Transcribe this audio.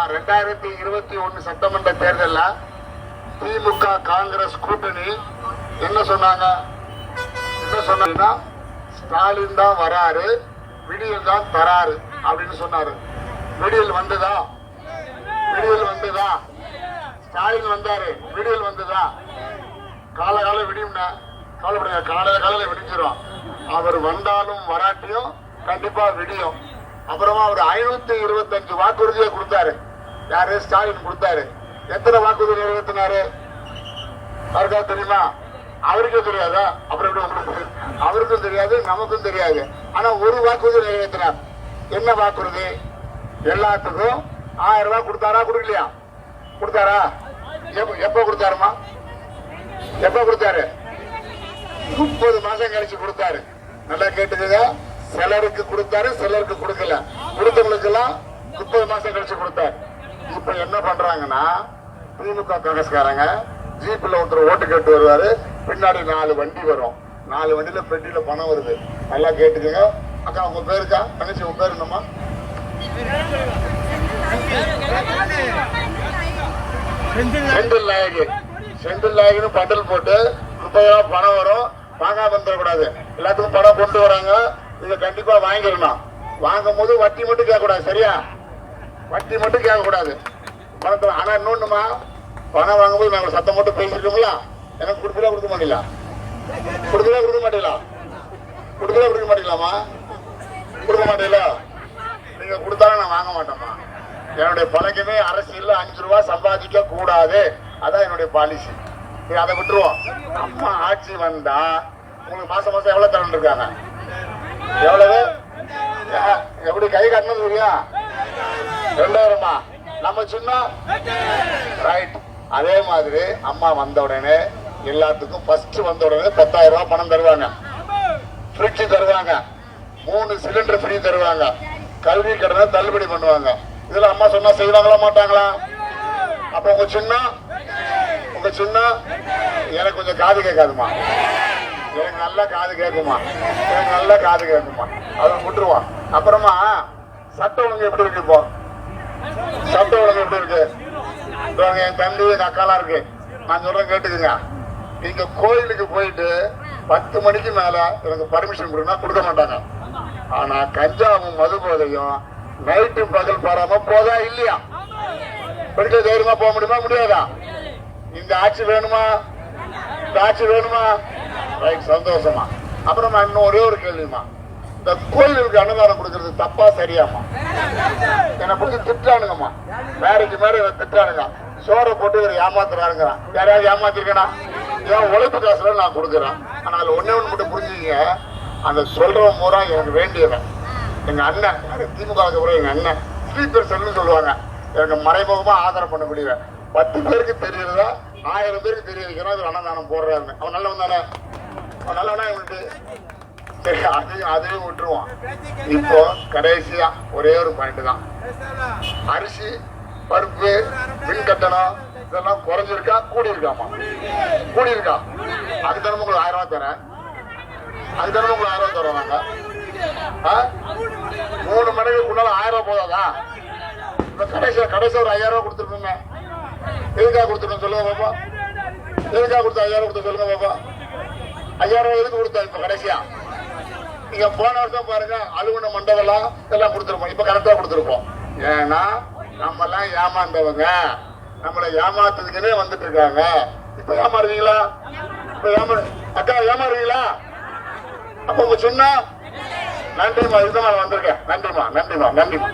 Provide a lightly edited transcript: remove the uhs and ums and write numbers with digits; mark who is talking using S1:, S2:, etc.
S1: 2021 சட்டமன்ற தேர்தலில் திமுக காங்கிரஸ் கூட்டணி என்ன சொன்னாங்க? ஸ்டாலின் தான் வராரு, விடியல் தான் தராரு அப்படின்னு சொன்னாரு. விடியல் வந்ததா? ஸ்டாலின் வந்தாரு, விடியல் வந்ததா? காலகால விடியும், கவலைப்படுங்க, காலையில விடிஞ்சிரும். அவர் வந்தாலும் வராட்டியும் கண்டிப்பா விடியும். அப்புறமா அவர் 525 வாக்குறுதியை கொடுத்தாரு. யாரு? ஸ்டாலின் கொடுத்தாரு. எத்தனை வாக்குறுதி நிறைவேற்றினாரு யாருக்கா தெரியுமா? அவருக்கே தெரியாதா? அப்புறம் எப்படி உங்களுக்கு? அவருக்கும் தெரியாது, நமக்கும் தெரியாது. ஆனா ஒரு வாக்குறுதி நிறைவேற்றினார். என்ன வாக்குறுதி? எல்லாத்துக்கும் 1000 ரூபாய் கொடுத்தாரா? கொடுக்கலையா? கொடுத்தாரா? எப்ப கொடுத்தாருமா? எப்ப கொடுத்தாரு? 30 மாசம் கழிச்சு கொடுத்தாரு. நல்லா கேட்டுக்கங்க. சிலருக்கு கொடுத்தாரு, சிலருக்கு கொடுக்கல. கொடுத்தவங்களுக்கு எல்லாம் 30 மாசம் கழிச்சு கொடுத்தாரு. இப்ப என்ன பண்றாங்கன்னா, திமுக காங்கிரஸ்காரங்க ஜீப்ல ஒருத்தர் ஓட்டு கேட்டு வருவாரு, பின்னாடி 4 வண்டி வரும். 4 வண்டியில பெட்டியில பணம் வருது. நல்லா கேட்டுக்கங்க. அக்கா உங்க பேருக்கா? தங்கச்சி உங்க பேரு என்னம்மா? செந்தில் நாயகி பண்டல் போட்டு 30 ரூபாய் பணம் வரும். வாங்காம வந்துடக்கூடாது. எல்லாத்துக்கும் பணம் கொண்டு வராங்க. இதை கண்டிப்பா வாங்கிடணும். வாங்கும் போது வட்டி மட்டும் கேட்க கூடாது. சரியா? வட்டி மட்டும் கேட்க கூடாது. பணத்தை. ஆனா இன்னொன்னுமா, பணம் வாங்கும்போது நாங்க சத்தம் மட்டும் பேசிருக்கோம்ல, எனக்கு கொடுக்கல கொடுக்க மாட்டீங்களா? கொடுக்க மாட்டீங்களாமா? கொடுக்க மாட்டீங்களா? நீங்க கொடுத்தாலும் நான் வாங்க மாட்டேம்மா. என்னுடைய பழக்கமே அரசியல் 5 ரூபாய் சம்பாதிக்க கூடாது. அதான் என்னுடைய பாலிசி. அதை விட்டுருவோம். அம்மா ஆட்சி வந்தா உங்களுக்கு மாசம் மாசம் எவ்வளவு தரணும் இருக்காங்க? எவ்வளவு? எப்படி கை கட்டணும் தெரியா? 2000. நம்ம சின்ன ரைட். அதே மாதிரி அம்மா வந்த உடனே எல்லாத்துக்கும் ஃபர்ஸ்ட் வந்த உடனே 10,000 ரூபாய் பணம் தருவாங்க. ஃப்ரிட்ஜ் தருவாங்க. 3 சிலிண்டர் ஃப்ரீ தருவாங்க. கல்வி கடனை தள்ளுபடி பண்ணுவாங்க. இதுல அம்மா சொன்னா செய்வாங்களா மாட்டாங்களா? அப்ப உங்க சின்ன எனக்கு கொஞ்சம் காது கேட்காதுமா. எனக்கு நல்லா காது கேட்குமா. அதை விட்டுருவான். அப்புறமா சட்ட ஒழுங்கு எப்படி இருக்கு? இப்போ சட்ட ஒழுங்கு எப்படி இருக்கு? என் தம்பி எங்க அக்காலாம் இருக்கு. நான் சொல்றேன் கேட்டுக்குங்க. நீங்க கோயிலுக்கு போயிட்டு 10 மணிக்கு மேல எனக்கு பர்மிஷன் கொடுங்க, கொடுக்க மாட்டாங்க. ஆனா கஞ்சாவும் மது போதையும் நைட்டு பகல் பாராம போதா இல்லையா? பெண்கள் தைரியமா போக முடியுமா? முடியாதா? இந்த ஆட்சி வேணுமா? ரைட், சந்தோஷமா. அப்புறமா இன்னும் ஒரே ஒரு கேள்விமா, இந்த கோயிலுக்கு அன்னதானம் கொடுக்கறது தப்பா சரியாமா? என்னை பிடிச்சி திட்டானுங்கம்மா. மேடைக்கு மேல திட்டானுங்க. சோறை போட்டு இவர் ஏமாத்துறாருங்கிறான். யாரையாவது ஏமாத்திருக்கா? ஏன் உழைப்பு காசுல நான் கொடுக்குறேன். ஆனா அதுல ஒண்ணு மட்டும் புரிஞ்சுக்கீங்க. அந்த சொல்றவன் பூரா எனக்கு வேண்டியவன். எங்க அண்ணன், திமுக எங்க அண்ணன் ஸ்ரீபர் செல்னு சொல்லுவாங்க. எனக்கு மறைமுகமா ஆதரவு பண்ண முடியல. 10 பேருக்கு தெரியறதா 1000 பேருக்கு தெரிய வைக்கிறோம். அது அன்னதானம் போடுறாருன்னு. அவன் நல்லவன் தானே? அவன் நல்லவனா? இவனுக்கு சரி, அதையும் விட்டுருவான். இப்போ கடைசியா ஒரே ஒரு பாயிண்ட் தான். அரிசி, பருப்பு, மின் கட்டணம் இதெல்லாம் குறைஞ்சிருக்கா கூடியிருக்காமா? கூடியிருக்கா. அதுக்கு தினமும் உங்களுக்கு 1000 ரூபாய் தரேன். அதுக்கு தினமும் உங்களுக்கு 1000 ரூபாய் தருவாங்க. 3 மணிக்கு முன்னால 1000 ரூபாய் போதாதா? கடைசி ஒரு 5000 ரூபாய் கொடுத்துருக்கோங்க. எதுக்காக கொடுத்துருக்கோம் சொல்லுங்க பாப்பா? எதுக்காக கொடுத்த 5000 கொடுத்த சொல்லுங்க பாப்பா? 5000 ரூபாய் எதுக்கு கொடுத்தா? இப்ப கடைசியா நீங்க போன வருஷம் பாருங்க, அலுவலக மண்டபம் இதெல்லாம் கொடுத்துருப்போம். இப்ப கரெக்டா கொடுத்துருப்போம். ஏன்னா நம்ம எல்லாம் ஏமாந்தவங்க, நம்மளை ஏமாத்துறதுக்குன்னே வந்துட்டு இருக்காங்க. இப்ப ஏமாறுவீங்களா? அக்கா ஏமாறுவீங்களா? அப்ப உங்க சொன்னா நன்றிமா, இதுதான் வந்திருக்கேன். நன்றிமா.